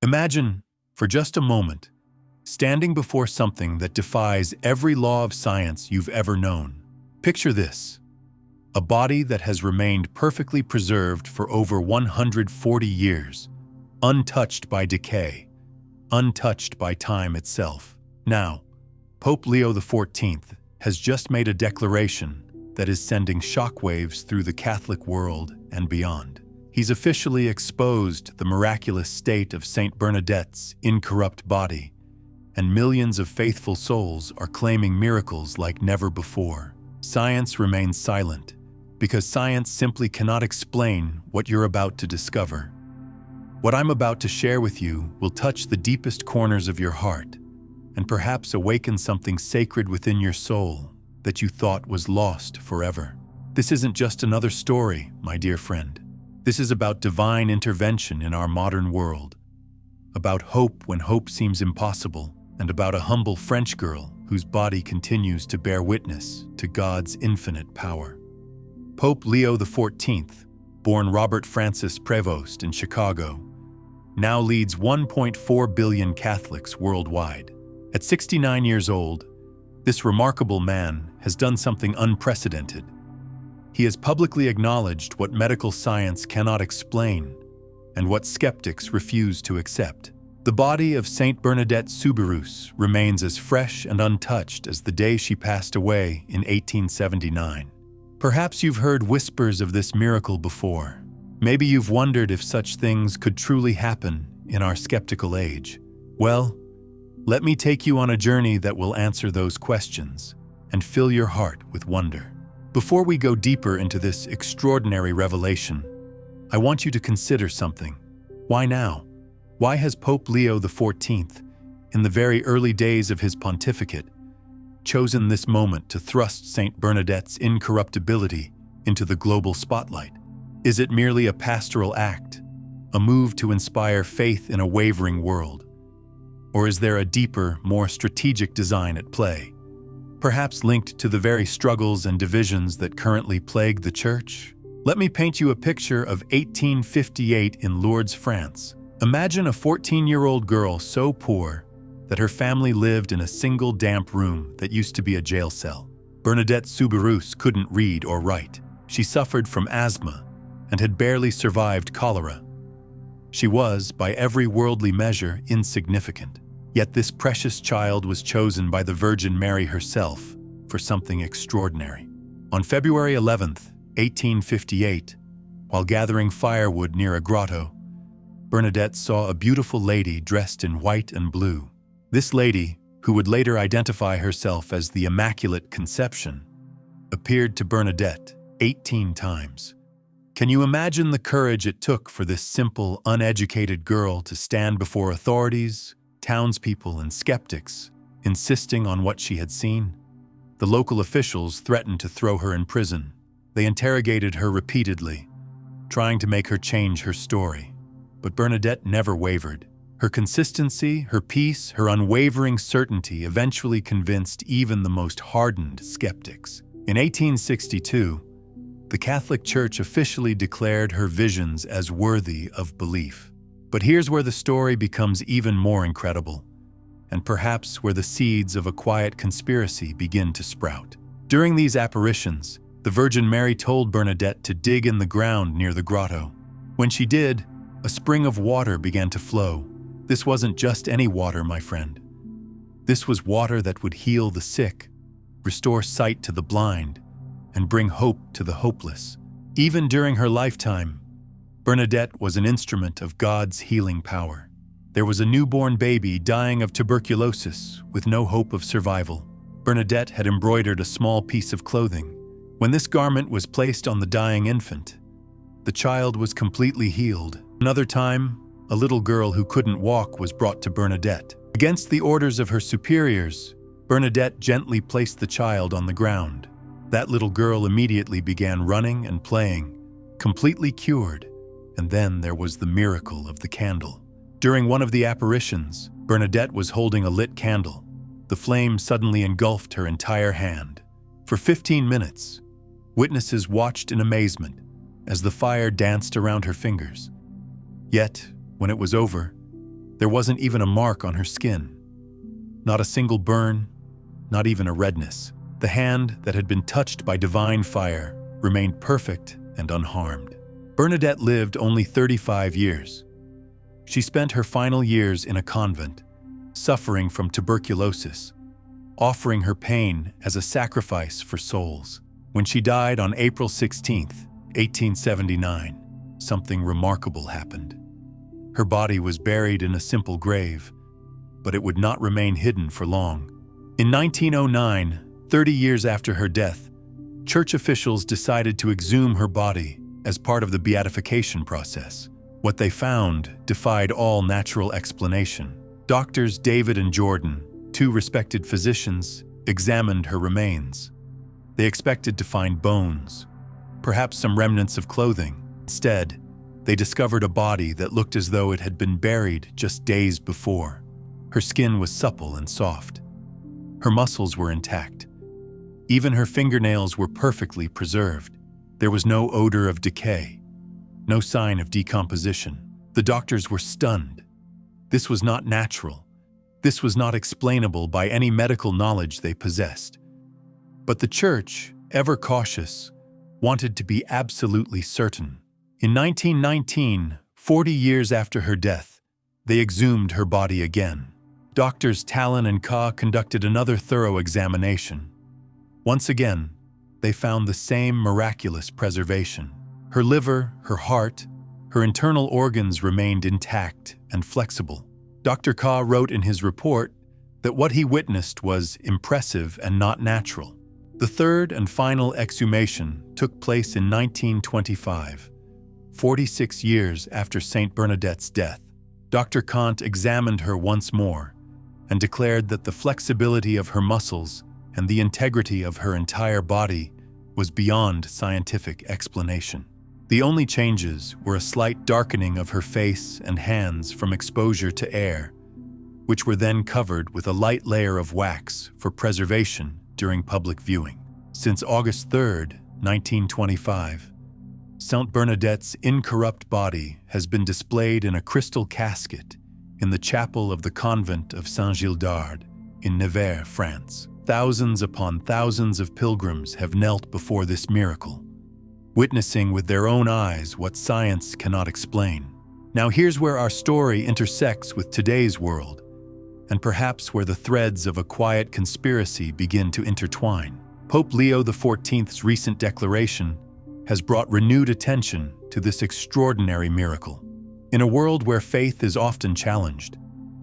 Imagine, for just a moment, standing before something that defies every law of science you've ever known. Picture this: a body that has remained perfectly preserved for over 140 years, untouched by decay, untouched by time itself. Now, Pope Leo XIV has just made a declaration that is sending shockwaves through the Catholic world and beyond. He's officially exposed the miraculous state of Saint Bernadette's incorrupt body, and millions of faithful souls are claiming miracles like never before. Science remains silent, because science simply cannot explain what you're about to discover. What I'm about to share with you will touch the deepest corners of your heart, and perhaps awaken something sacred within your soul that you thought was lost forever. This isn't just another story, my dear friend. This is about divine intervention in our modern world, about hope when hope seems impossible, and about a humble French girl whose body continues to bear witness to God's infinite power. Pope Leo XIV, born Robert Francis Prevost in Chicago, now leads 1.4 billion Catholics worldwide. At 69 years old, this remarkable man has done something unprecedented. He has publicly acknowledged what medical science cannot explain and what skeptics refuse to accept. The body of Saint Bernadette Soubirous remains as fresh and untouched as the day she passed away in 1879. Perhaps you've heard whispers of this miracle before. Maybe you've wondered if such things could truly happen in our skeptical age. Well, let me take you on a journey that will answer those questions and fill your heart with wonder. Before we go deeper into this extraordinary revelation, I want you to consider something. Why now? Why has Pope Leo XIV, in the very early days of his pontificate, chosen this moment to thrust Saint Bernadette's incorruptibility into the global spotlight? Is it merely a pastoral act, a move to inspire faith in a wavering world? Or is there a deeper, more strategic design at play, perhaps linked to the very struggles and divisions that currently plague the Church? Let me paint you a picture of 1858 in Lourdes, France. Imagine a 14-year-old girl so poor that her family lived in a single damp room that used to be a jail cell. Bernadette Soubirous couldn't read or write. She suffered from asthma and had barely survived cholera. She was, by every worldly measure, insignificant. Yet this precious child was chosen by the Virgin Mary herself for something extraordinary. On February 11th, 1858, while gathering firewood near a grotto, Bernadette saw a beautiful lady dressed in white and blue. This lady, who would later identify herself as the Immaculate Conception, appeared to Bernadette 18 times. Can you imagine the courage it took for this simple, uneducated girl to stand before authorities, townspeople, and skeptics, insisting on what she had seen? The local officials threatened to throw her in prison. They interrogated her repeatedly, trying to make her change her story. But Bernadette never wavered. Her consistency, her peace, her unwavering certainty eventually convinced even the most hardened skeptics. In 1862, the Catholic Church officially declared her visions as worthy of belief. But here's where the story becomes even more incredible, and perhaps where the seeds of a quiet conspiracy begin to sprout. During these apparitions, the Virgin Mary told Bernadette to dig in the ground near the grotto. When she did, a spring of water began to flow. This wasn't just any water, my friend. This was water that would heal the sick, restore sight to the blind, and bring hope to the hopeless. Even during her lifetime, Bernadette was an instrument of God's healing power. There was a newborn baby dying of tuberculosis with no hope of survival. Bernadette had embroidered a small piece of clothing. When this garment was placed on the dying infant, the child was completely healed. Another time, a little girl who couldn't walk was brought to Bernadette. Against the orders of her superiors, Bernadette gently placed the child on the ground. That little girl immediately began running and playing, completely cured. And then there was the miracle of the candle. During one of the apparitions, Bernadette was holding a lit candle. The flame suddenly engulfed her entire hand. For 15 minutes, witnesses watched in amazement as the fire danced around her fingers. Yet, when it was over, There wasn't even a mark on her skin. Not a single burn, not even a redness. The hand that had been touched by divine fire remained perfect and unharmed. Bernadette lived only 35 years. She spent her final years in a convent, suffering from tuberculosis, offering her pain as a sacrifice for souls. When she died on April 16, 1879, something remarkable happened. Her body was buried in a simple grave, but it would not remain hidden for long. In 1909, 30 years after her death, church officials decided to exhume her body as part of the beatification process. What they found defied all natural explanation. Doctors David and Jordan, two respected physicians, examined her remains. They expected to find bones, perhaps some remnants of clothing. Instead, they discovered a body that looked as though it had been buried just days before. Her skin was supple and soft. Her muscles were intact. Even her fingernails were perfectly preserved. There was no odor of decay, no sign of decomposition. The doctors were stunned. This was not natural. This was not explainable by any medical knowledge they possessed. But the Church, ever cautious, wanted to be absolutely certain. In 1919, 40 years after her death, they exhumed her body again. Doctors Talon and Ka conducted another thorough examination. Once again, they found the same miraculous preservation. Her liver, her heart, her internal organs remained intact and flexible. Dr. Ka wrote in his report that what he witnessed was impressive and not natural. The third and final exhumation took place in 1925, 46 years after Saint Bernadette's death. Dr. Kant examined her once more and declared that the flexibility of her muscles and the integrity of her entire body was beyond scientific explanation. The only changes were a slight darkening of her face and hands from exposure to air, which were then covered with a light layer of wax for preservation during public viewing. Since August 3, 1925, Saint Bernadette's incorrupt body has been displayed in a crystal casket in the chapel of the convent of Saint-Gildard in Nevers, France. Thousands upon thousands of pilgrims have knelt before this miracle, witnessing with their own eyes what science cannot explain. Now here's where our story intersects with today's world, and perhaps where the threads of a quiet conspiracy begin to intertwine. Pope Leo XIV's recent declaration has brought renewed attention to this extraordinary miracle. In a world where faith is often challenged,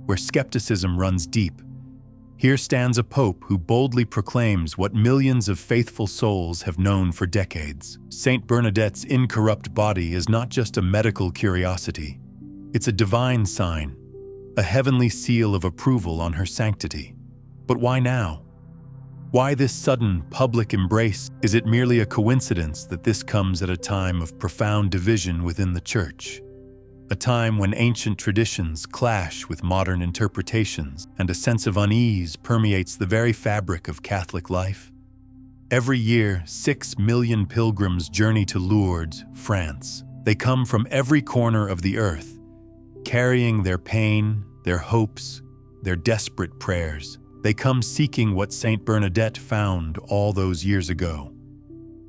where skepticism runs deep, here stands a pope who boldly proclaims what millions of faithful souls have known for decades. Saint Bernadette's incorrupt body is not just a medical curiosity. It's a divine sign, a heavenly seal of approval on her sanctity. But why now? Why this sudden public embrace? Is it merely a coincidence that this comes at a time of profound division within the Church? A time when ancient traditions clash with modern interpretations and a sense of unease permeates the very fabric of Catholic life? Every year, 6 million pilgrims journey to Lourdes, France. They come from every corner of the earth, carrying their pain, their hopes, their desperate prayers. They come seeking what Saint Bernadette found all those years ago,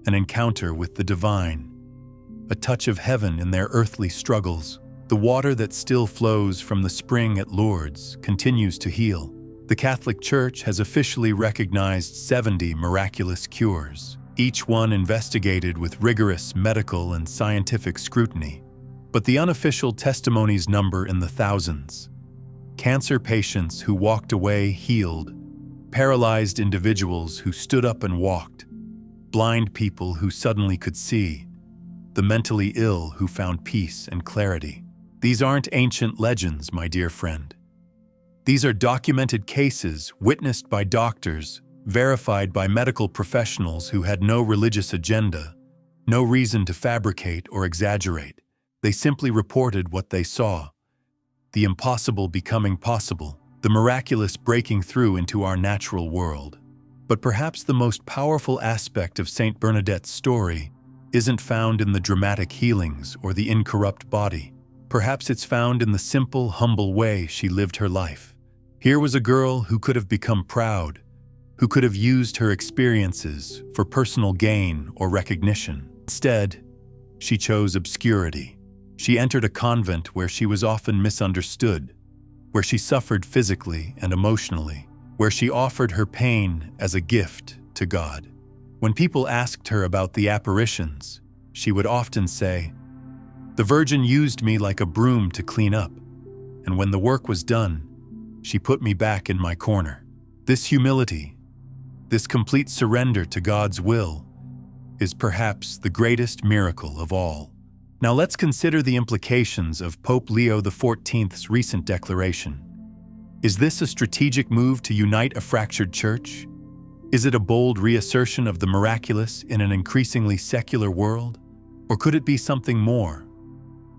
an encounter with the divine, a touch of heaven in their earthly struggles. The water that still flows from the spring at Lourdes continues to heal. The Catholic Church has officially recognized 70 miraculous cures, each one investigated with rigorous medical and scientific scrutiny. But the unofficial testimonies number in the thousands. Cancer patients who walked away healed, paralyzed individuals who stood up and walked, blind people who suddenly could see, the mentally ill who found peace and clarity. These aren't ancient legends, my dear friend. These are documented cases witnessed by doctors, verified by medical professionals who had no religious agenda, no reason to fabricate or exaggerate. They simply reported what they saw, the impossible becoming possible, the miraculous breaking through into our natural world. But perhaps the most powerful aspect of Saint Bernadette's story isn't found in the dramatic healings or the incorrupt body. Perhaps it's found in the simple, humble way she lived her life. Here was a girl who could have become proud, who could have used her experiences for personal gain or recognition. Instead, she chose obscurity. She entered a convent where she was often misunderstood, where she suffered physically and emotionally, where she offered her pain as a gift to God. When people asked her about the apparitions, she would often say, "The Virgin used me like a broom to clean up, and when the work was done, she put me back in my corner." This humility, this complete surrender to God's will, is perhaps the greatest miracle of all. Now let's consider the implications of Pope Leo XIV's recent declaration. Is this a strategic move to unite a fractured church? Is it a bold reassertion of the miraculous in an increasingly secular world? Or could it be something more?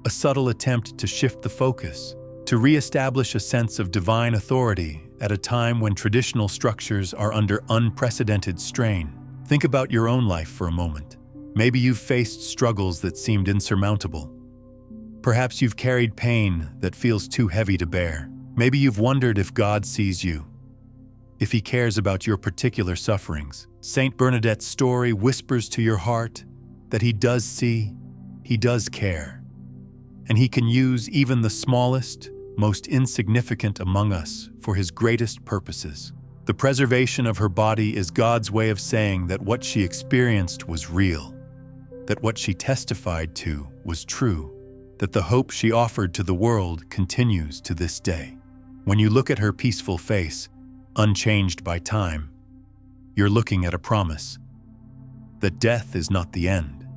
A subtle attempt to shift the focus, to re-establish a sense of divine authority at a time when traditional structures are under unprecedented strain. Think about your own life for a moment. Maybe you've faced struggles that seemed insurmountable. Perhaps you've carried pain that feels too heavy to bear. Maybe you've wondered if God sees you, if He cares about your particular sufferings. Saint Bernadette's story whispers to your heart that He does see, He does care, and He can use even the smallest, most insignificant among us for His greatest purposes. The preservation of her body is God's way of saying that what she experienced was real, that what she testified to was true, that the hope she offered to the world continues to this day. When you look at her peaceful face, unchanged by time, you're looking at a promise that death is not the end,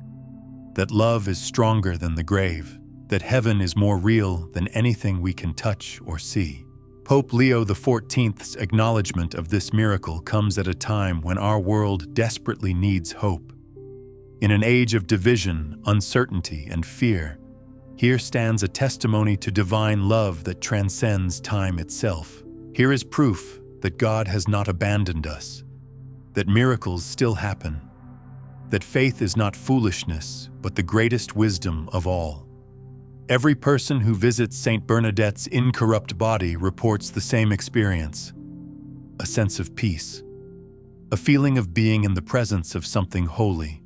that love is stronger than the grave, that heaven is more real than anything we can touch or see. Pope Leo XIV's acknowledgement of this miracle comes at a time when our world desperately needs hope. In an age of division, uncertainty, and fear, here stands a testimony to divine love that transcends time itself. Here is proof that God has not abandoned us, that miracles still happen, that faith is not foolishness, but the greatest wisdom of all. Every person who visits Saint Bernadette's incorrupt body reports the same experience: a sense of peace, a feeling of being in the presence of something holy,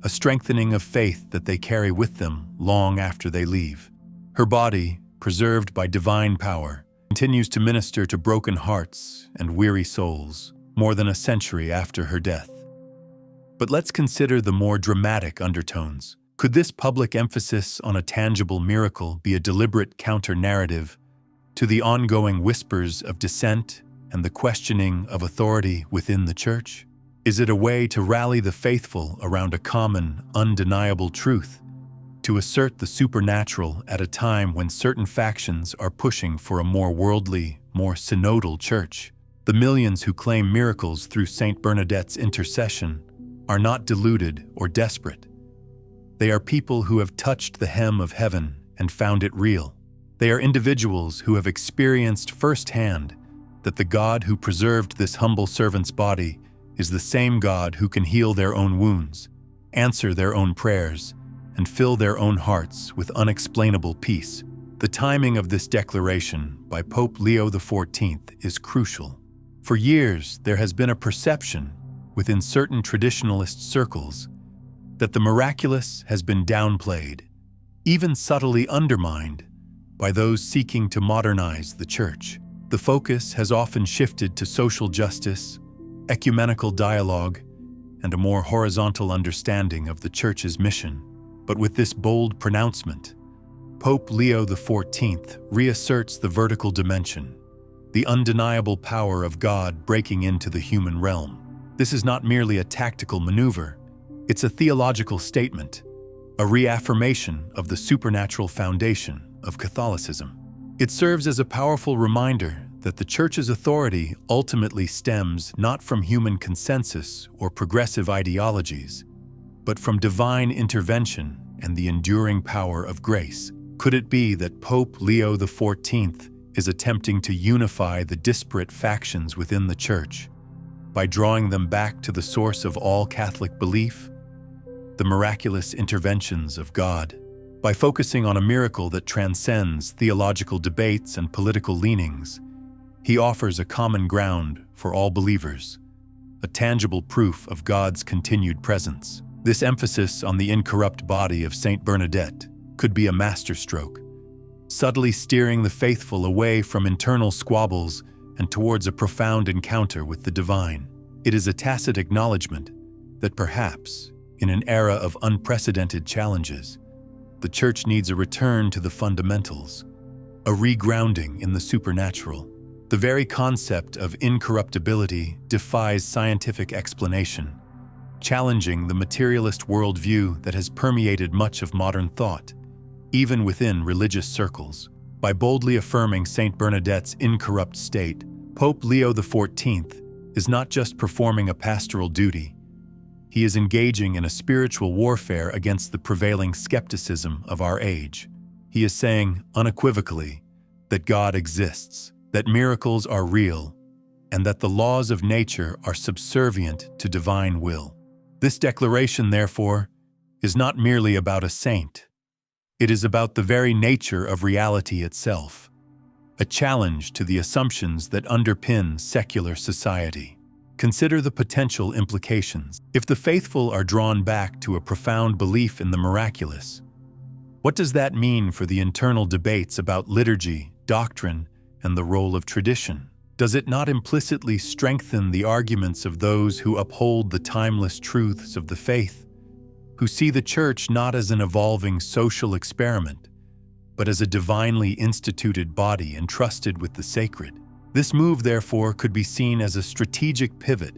a strengthening of faith that they carry with them long after they leave. Her body, preserved by divine power, continues to minister to broken hearts and weary souls more than a century after her death. But let's consider the more dramatic undertones. Could this public emphasis on a tangible miracle be a deliberate counter-narrative to the ongoing whispers of dissent and the questioning of authority within the Church? Is it a way to rally the faithful around a common, undeniable truth, to assert the supernatural at a time when certain factions are pushing for a more worldly, more synodal church? The millions who claim miracles through Saint Bernadette's intercession are not deluded or desperate. They are people who have touched the hem of heaven and found it real. They are individuals who have experienced firsthand that the God who preserved this humble servant's body is the same God who can heal their own wounds, answer their own prayers, and fill their own hearts with unexplainable peace. The timing of this declaration by Pope Leo XIV is crucial. For years, there has been a perception within certain traditionalist circles that the miraculous has been downplayed, even subtly undermined, by those seeking to modernize the Church. The focus has often shifted to social justice, ecumenical dialogue, and a more horizontal understanding of the Church's mission. But with this bold pronouncement, Pope Leo XIV reasserts the vertical dimension, the undeniable power of God breaking into the human realm. This is not merely a tactical maneuver, it's a theological statement, a reaffirmation of the supernatural foundation of Catholicism. It serves as a powerful reminder that the Church's authority ultimately stems not from human consensus or progressive ideologies, but from divine intervention and the enduring power of grace. Could it be that Pope Leo XIV is attempting to unify the disparate factions within the Church by drawing them back to the source of all Catholic belief, the miraculous interventions of God? By focusing on a miracle that transcends theological debates and political leanings, he offers a common ground for all believers, a tangible proof of God's continued presence. This emphasis on the incorrupt body of Saint Bernadette could be a masterstroke, subtly steering the faithful away from internal squabbles and towards a profound encounter with the divine. It is a tacit acknowledgement that perhaps, in an era of unprecedented challenges, the Church needs a return to the fundamentals, a regrounding in the supernatural. The very concept of incorruptibility defies scientific explanation, challenging the materialist worldview that has permeated much of modern thought, even within religious circles. By boldly affirming Saint Bernadette's incorrupt state, Pope Leo XIV is not just performing a pastoral duty, he is engaging in a spiritual warfare against the prevailing skepticism of our age. He is saying, unequivocally, that God exists, that miracles are real, and that the laws of nature are subservient to divine will. This declaration, therefore, is not merely about a saint. It is about the very nature of reality itself, a challenge to the assumptions that underpin secular society. Consider the potential implications. If the faithful are drawn back to a profound belief in the miraculous, what does that mean for the internal debates about liturgy, doctrine, and the role of tradition? Does it not implicitly strengthen the arguments of those who uphold the timeless truths of the faith, who see the Church not as an evolving social experiment, but as a divinely instituted body entrusted with the sacred? This move, therefore, could be seen as a strategic pivot,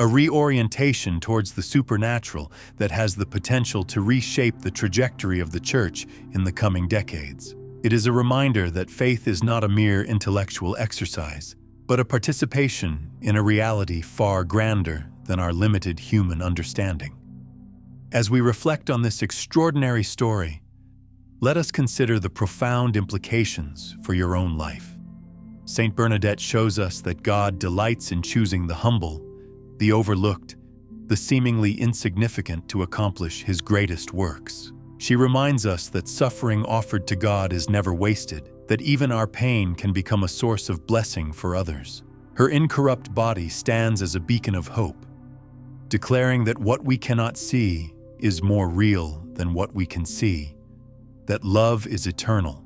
a reorientation towards the supernatural that has the potential to reshape the trajectory of the Church in the coming decades. It is a reminder that faith is not a mere intellectual exercise, but a participation in a reality far grander than our limited human understanding. As we reflect on this extraordinary story, let us consider the profound implications for your own life. Saint Bernadette shows us that God delights in choosing the humble, the overlooked, the seemingly insignificant to accomplish His greatest works. She reminds us that suffering offered to God is never wasted, that even our pain can become a source of blessing for others. Her incorrupt body stands as a beacon of hope, declaring that what we cannot see is more real than what we can see, that love is eternal,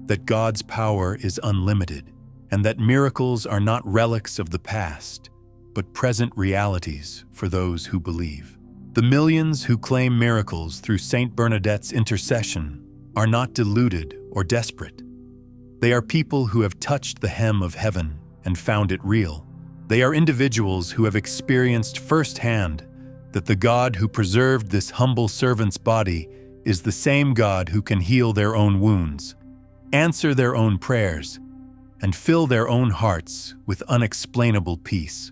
that God's power is unlimited, and that miracles are not relics of the past, but present realities for those who believe. The millions who claim miracles through Saint Bernadette's intercession are not deluded or desperate. They are people who have touched the hem of heaven and found it real. They are individuals who have experienced firsthand that the God who preserved this humble servant's body is the same God who can heal their own wounds, answer their own prayers, and fill their own hearts with unexplainable peace.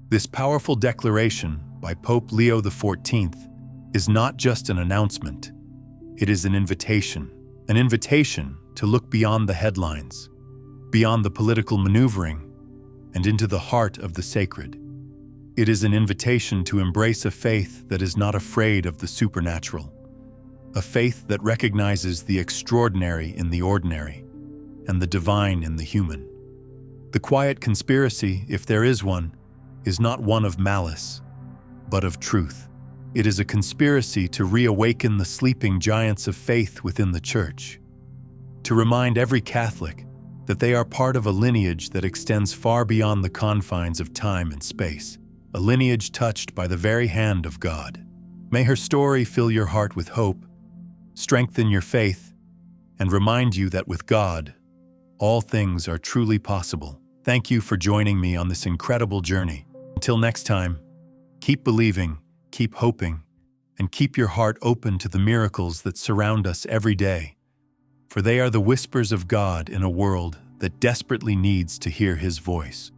This powerful declaration by Pope Leo XIV is not just an announcement. It is an invitation to look beyond the headlines, beyond the political maneuvering, and into the heart of the sacred. It is an invitation to embrace a faith that is not afraid of the supernatural, a faith that recognizes the extraordinary in the ordinary and the divine in the human. The quiet conspiracy, if there is one, is not one of malice, but of truth. It is a conspiracy to reawaken the sleeping giants of faith within the Church, to remind every Catholic that they are part of a lineage that extends far beyond the confines of time and space, a lineage touched by the very hand of God. May her story fill your heart with hope, strengthen your faith, and remind you that with God, all things are truly possible. Thank you for joining me on this incredible journey. Until next time, keep believing, keep hoping, and keep your heart open to the miracles that surround us every day, for they are the whispers of God in a world that desperately needs to hear His voice.